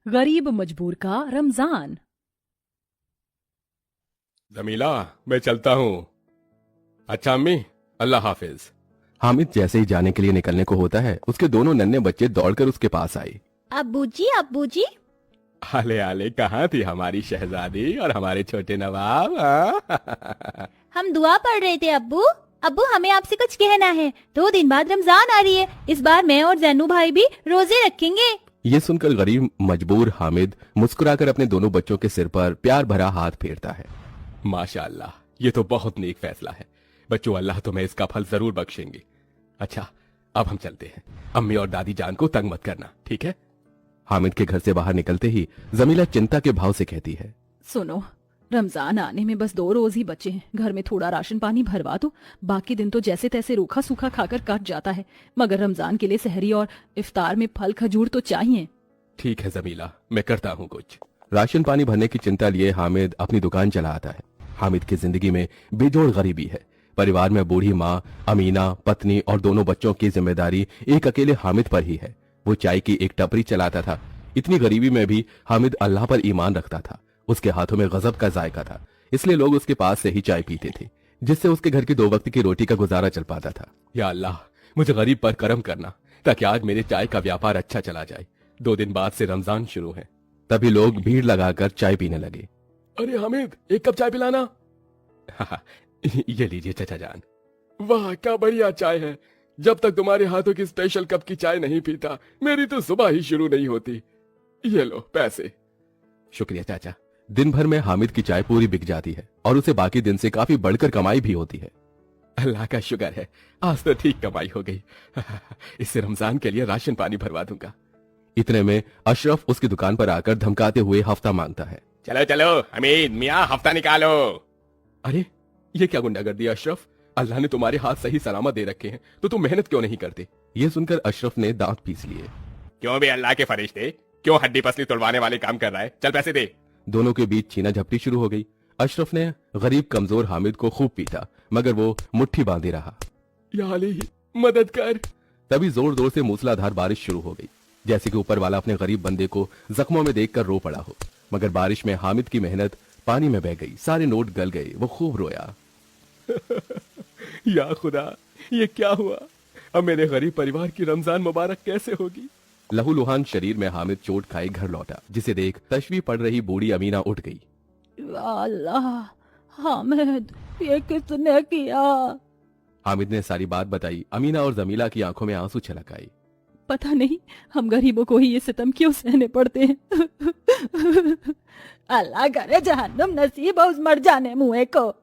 गरीब मजबूर का रमजान। जमीला, मैं चलता हूँ। अच्छा अम्मी, अल्लाह हाफिज। हामिद जैसे ही जाने के लिए निकलने को होता है, उसके दोनों नन्हे बच्चे दौड़कर उसके पास आए। अब्बू जी, अब्बू जी। आले आले, कहाँ थी हमारी शहजादी और हमारे छोटे नवाब? हाँ? हम दुआ पढ़ रहे थे अब्बू। अब्बू, हमें आपसे कुछ कहना है। 2 दिन बाद रमजान आ रही है। इस बार मैं और जैनू भाई भी रोजे रखेंगे। ये सुनकर गरीब मजबूर हामिद मुस्कुराकर अपने दोनों बच्चों के सिर पर प्यार भरा हाथ फेरता है। माशाअल्लाह, ये तो बहुत नेक फैसला है। बच्चों, अल्लाह तुम्हें इसका फल जरूर बख्शेंगे। अच्छा, अब हम चलते हैं। अम्मी और दादी जान को तंग मत करना, ठीक है? हामिद के घर से बाहर निकलते ही जमीला चिंता के भाव से कहती है, सुनो, रमजान आने में बस 2 रोज ही बचे हैं। घर में थोड़ा राशन पानी भरवा दो। बाकी दिन तो जैसे तैसे रूखा सूखा खाकर कट जाता है, मगर रमजान के लिए सहरी और इफ्तार में फल खजूर तो चाहिए। ठीक है जमीला, मैं करता हूँ कुछ। राशन पानी भरने की चिंता लिए हामिद अपनी दुकान चला आता है। हामिद की जिंदगी में बेजोड़ गरीबी है। परिवार में बूढ़ी माँ अमीना, पत्नी और दोनों बच्चों की जिम्मेदारी एक अकेले हामिद पर ही है। वो चाय की एक टपरी चलाता था। इतनी गरीबी में भी हामिद अल्लाह पर ईमान रखता था। उसके हाथों में गजब का जायका था, इसलिए लोग उसके पास से ही चाय पीते थे, जिससे उसके घर की 2 वक्त की रोटी का गुजारा चल पाता था। या अल्लाह, मुझे गरीब पर करम करना, ताकि आज मेरे चाय का व्यापार अच्छा चला जाए। 2 दिन बाद से रमजान शुरू है। तभी लोग भीड़ लगाकर चाय पीने लगे। अरे हामिद, 1 कप चाय पिलाना। हाँ, ये लीजिए चाचा जान। वाह, क्या बढ़िया चाय है। जब तक तुम्हारे हाथों की स्पेशल कप की चाय नहीं पीता, मेरी तो सुबह ही शुरू नहीं होती। ये लो पैसे। शुक्रिया चाचा। दिन भर में हामिद की चाय पूरी बिक जाती है और उसे बाकी दिन से काफी बढ़कर कमाई भी होती है। अल्लाह का शुक्र है, आज तो ठीक कमाई हो गई। इससे रमजान के लिए राशन पानी भरवा दूंगा। इतने में अशरफ उसकी दुकान पर आकर धमकाते हुए हफ्ता मांगता है। चलो चलो हमीद मियाँ, हफ्ता निकालो। अरे, ये क्या गुंडागर्दी है अशरफ? अल्लाह ने तुम्हारे हाथ सही सलामत दे रखे हैं, तो तुम मेहनत क्यों नहीं करते? ये सुनकर अशरफ ने दांत पीस लिए। क्यों भी अल्लाह के फरिश्ते, क्यों हड्डी पसली तुड़वाने वाले काम कर रहा है? चल पैसे दे। दोनों के बीच छीना झपटी शुरू हो गई। अशरफ ने गरीब कमजोर हामिद को खूब पीटा, मगर वो मुट्ठी बांधे रहा। या अली, मदद कर। तभी जोर जोर से मूसलाधार बारिश शुरू हो गई, जैसे कि ऊपर वाला अपने गरीब बंदे को जख्मों में देखकर रो पड़ा हो। मगर बारिश में हामिद की मेहनत पानी में बह गई। सारे नोट गल गए। वो खूब रोया। या खुदा, ये क्या हुआ? अब मेरे गरीब परिवार की रमजान मुबारक कैसे होगी? लहूलुहान शरीर में हामिद चोट खाए घर लौटा, जिसे देख तशवी पड़ रही बूढ़ी अमीना उठ गई। या अल्लाह, हामिद, ये किसने किया? हामिद ने सारी बात बताई। अमीना और जमीला की आंखों में आंसू छलक आए। पता नहीं हम गरीबों को ही ये सितम क्यों सहने पड़ते हैं। अल्लाह करे जहन्नुम नसीब हो उस मर जाने मुए को।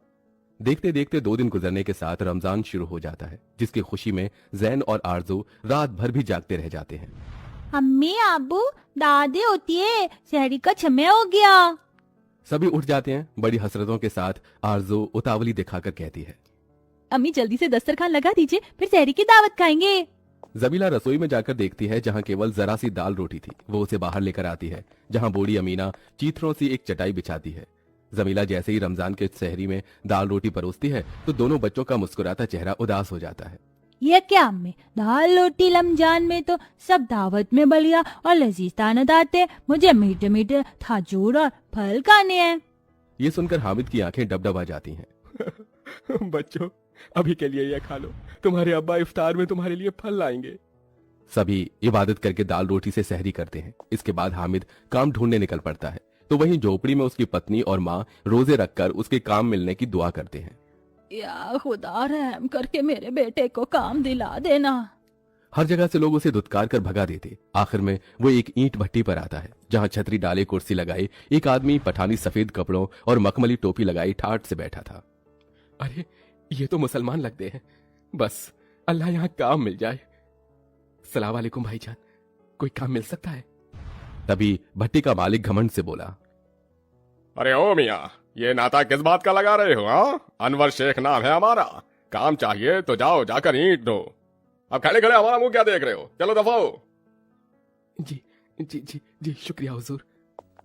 देखते देखते 2 दिन गुजरने के साथ रमजान शुरू हो जाता है, जिसकी खुशी में जैन और आरजू रात भर भी जागते रह जाते हैं। अम्मी, अब्बू, दादी होती है, सहरी का समय हो गया। सभी उठ जाते हैं। बड़ी हसरतों के साथ आरजू उतावली दिखाकर कहती है, अम्मी जल्दी से दस्तरखान लगा दीजिए, फिर सहरी की दावत खाएंगे। जमीला रसोई में जाकर देखती है, जहाँ केवल जरा सी दाल रोटी थी। वो उसे बाहर लेकर आती है, जहाँ बूढ़ी अमीना चीथरों सी एक चटाई बिछाती है। जमीला जैसे ही रमजान के सहरी में दाल रोटी परोसती है, तो दोनों बच्चों का मुस्कुराता चेहरा उदास हो जाता है। ये क्या अम्मी, दाल रोटी रमजान में तो सब दावत में बलिया और लजीज तानत आते। मुझे मीठे मीठे खजूर और फल खाने हैं। ये सुनकर हामिद की आंखें डबडबा जाती हैं। बच्चों, अभी के लिए ये खा लो। तुम्हारे अब्बा इफ्तार में तुम्हारे लिए फल लाएंगे। सभी इबादत करके दाल रोटी से सहरी करते हैं। इसके बाद हामिद काम ढूंढने निकल पड़ता है, तो वहीं झोपड़ी में उसकी पत्नी और माँ रोजे रखकर उसके काम मिलने की दुआ करते हैं। या खुदा, रहम करके मेरे बेटे को काम दिला देना। हर जगह से लोग उसे धुतकार कर भगा देते। आखिर में वो एक ईंट भट्टी पर आता है, जहाँ छतरी डाले कुर्सी लगाए एक आदमी पठानी सफेद कपड़ों और मखमली टोपी लगाई ठाट से बैठा था। अरे, ये तो मुसलमान लगते हैं। बस अल्लाह यहाँ काम मिल जाए। सलाम वालेकुम भाईजान, कोई काम मिल सकता है? तभी भट्टी का मालिक घमंड से बोला, अरे ओ मियाँ, ये नाता किस बात का लगा रहे हो? हाँ, अनवर शेख नाम है हमारा। काम चाहिए तो जाओ जाकर ईंट दो। अब खड़े खड़े हमारा मुंह क्या देख रहे हो? चलो दफा हो। जी जी जी जी, शुक्रिया हुजूर।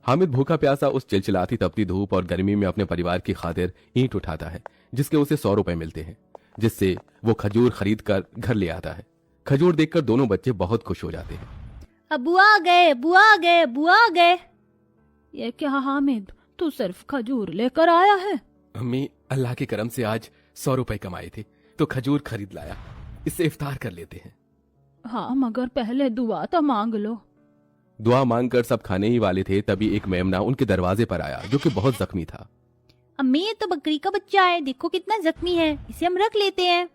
हामिद भूखा प्यासा उस चिलचिलाती तपती धूप और गर्मी में अपने परिवार की खातिर ईंट उठाता है, जिसके उसे 100 रुपए मिलते हैं, जिससे वो खजूर खरीद कर घर ले आता है। खजूर देखकर दोनों बच्चे बहुत खुश हो जाते हैं। अबू आ गए, अबू आ गए, अबू आ गए। ये क्या हामिद, तू सिर्फ खजूर लेकर आया है? अम्मी, अल्लाह के करम से आज 100 रुपए कमाए थे तो खजूर खरीद लाया, इससे इफ्तार कर लेते हैं। हाँ, मगर पहले दुआ तो मांग लो। दुआ मांगकर सब खाने ही वाले थे, तभी एक मेमना उनके दरवाजे पर आया जो कि बहुत जख्मी था। अम्मी, ये तो बकरी का बच्चा है, देखो कितना जख्मी है, इसे हम रख लेते हैं।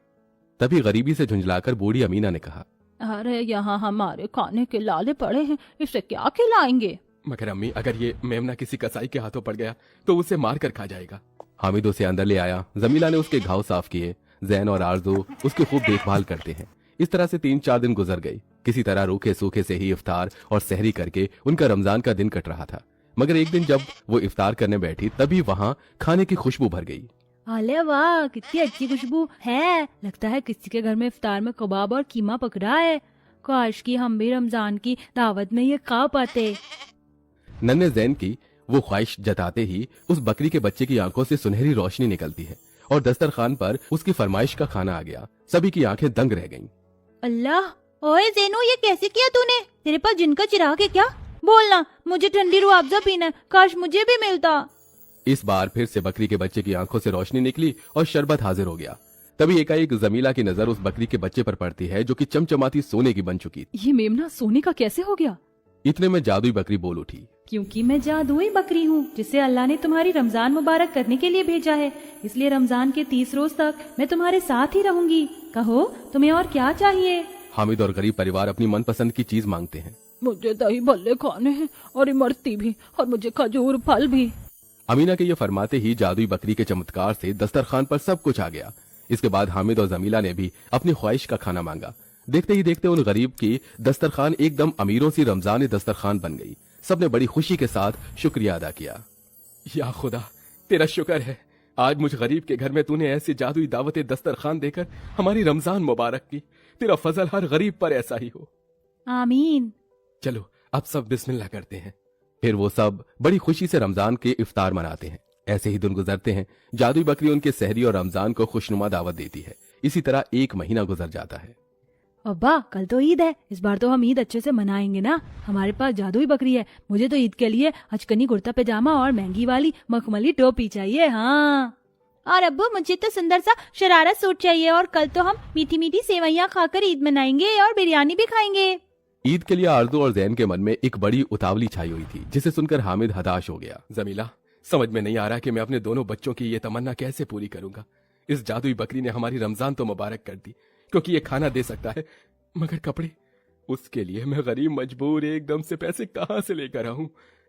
तभी गरीबी से झुंझलाकर बूढ़ी अमीना ने कहा, अरे यहाँ हमारे खाने के लाले पड़े हैं, इसे क्या खिलाएंगे? मगर अम्मी, अगर ये मेमना किसी कसाई के हाथों पड़ गया तो उसे मार कर खा जाएगा। हामिद उसे अंदर ले आया। जमीला ने उसके घाव साफ किए। जैन और आरजू उसकी खूब देखभाल करते हैं। इस तरह से 3-4 दिन गुजर गए। किसी तरह रूखे सूखे से ही इफ्तार और सहरी करके उनका रमजान का दिन कट रहा था। मगर एक दिन जब वो इफ्तार करने बैठी तभी वहाँ खाने की खुशबू भर गई। अरे वाह, कितनी अच्छी खुशबू है, लगता है किसी के घर में इफ्तार में कबाब और कीमा पकड़ा है। काश कि हम भी रमजान की दावत में ये खा पाते। नन्हे जैन की वो ख्वाहिश जताते ही उस बकरी के बच्चे की आंखों से सुनहरी रोशनी निकलती है और दस्तरखान पर उसकी फरमाइश का खाना आ गया। सभी की आंखें दंग रह गईं। अल्लाह, ओए ज़ैनो, ये कैसे किया तूने? तेरे पास जिन का चिराग है क्या? बोलना, मुझे ठंडी रुआबजा पीना है, काश मुझे भी मिलता। इस बार फिर से बकरी के बच्चे की आंखों से रोशनी निकली और शरबत हाजिर हो गया। तभी एकाएक जमीला की नजर उस बकरी के बच्चे पर पड़ती है जो कि चमचमाती सोने की बन चुकी। ये मेमना सोने का कैसे हो गया? इतने में जादुई बकरी बोल उठी, क्योंकि मैं जादुई बकरी हूँ जिसे अल्लाह ने तुम्हारी रमजान मुबारक करने के लिए भेजा है, इसलिए रमजान के 30 रोज तक मैं तुम्हारे साथ ही रहूंगी। कहो, तुम्हें और क्या चाहिए? हामिद और गरीब परिवार अपनी मनपसंद की चीज मांगते हैं। मुझे दही भल्ले खाने हैं और इमरती भी, और मुझे खजूर फल भी। अमीना के ये फरमाते ही जादुई बकरी के चमत्कार से दस्तरखान पर सब कुछ आ गया। इसके बाद हामिद और जमीला ने भी अपनी ख्वाहिश का खाना मांगा। देखते ही देखते उन गरीब की दस्तरखान एकदम अमीरों सी रमजान दस्तरखान बन गई। सबने बड़ी खुशी के साथ शुक्रिया अदा किया। या खुदा, तेरा शुक्र है, आज मुझ गरीब के घर में तूने ऐसी जादुई दावत दस्तरखान देकर हमारी रमजान मुबारक की। तेरा फजल हर गरीब पर ऐसा ही हो। आमीन। चलो अब सब बिस्मिल्लाह करते हैं। फिर वो सब बड़ी खुशी से रमजान के इफ्तार मनाते हैं। ऐसे ही दिन गुजरते हैं। जादुई बकरी उनके सहरी और रमजान को खुशनुमा दावत देती है। इसी तरह 1 महीना गुजर जाता है। अब्बा, कल तो ईद है, इस बार तो हम ईद अच्छे से मनाएंगे ना। हमारे पास जादुई बकरी है। मुझे तो ईद के लिए अचकनी कुर्ता पैजामा और महंगी वाली मखमली टोपी चाहिए। हाँ, और अब्बू, मुझे तो सुंदर सा शरारा सूट चाहिए, और कल तो हम मीठी मीठी सेवैयाँ खाकर ईद मनाएंगे और बिरयानी भी खाएंगे। ईद के लिए आरजू और जैन के मन में एक बड़ी उतावली छाई हुई थी, जिसे सुनकर हामिद हताश हो गया। जमीला, समझ में नहीं आ रहा कि मैं अपने दोनों बच्चों की ये तमन्ना कैसे पूरी करूंगा। इस जादुई बकरी ने हमारी रमजान तो मुबारक कर दी क्योंकि ये खाना दे सकता है, मगर कपड़े, उसके लिए मैं गरीब मजबूर एकदम से पैसे कहाँ से लेकर आऊं।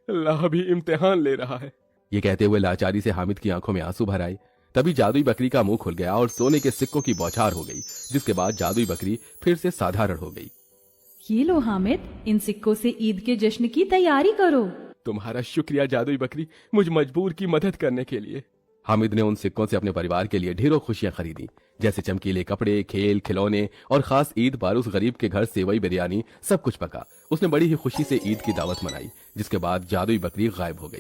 अल्लाह भी इम्तिहान ले रहा है। ये कहते हुए लाचारी से हामिद की आंखों में आंसू भर आए। तभी जादुई बकरी का मुंह खुल गया और सोने के सिक्कों की बौछार हो गई, जिसके बाद जादुई बकरी फिर से साधारण हो गई। ये लो हामिद, इन सिक्कों से ईद के जश्न की तैयारी करो। तुम्हारा शुक्रिया जादुई बकरी, मुझ मजबूर की मदद करने के लिए। हामिद ने उन सिक्कों से अपने परिवार के लिए ढेरों खुशियां खरीदी, जैसे चमकीले कपड़े, खेल खिलौने, और खास ईद पर उस गरीब के घर सेवई बिरयानी सब कुछ पका। उसने बड़ी ही खुशी से ईद की दावत मनाई, जिसके बाद जादुई बकरी गायब हो गई।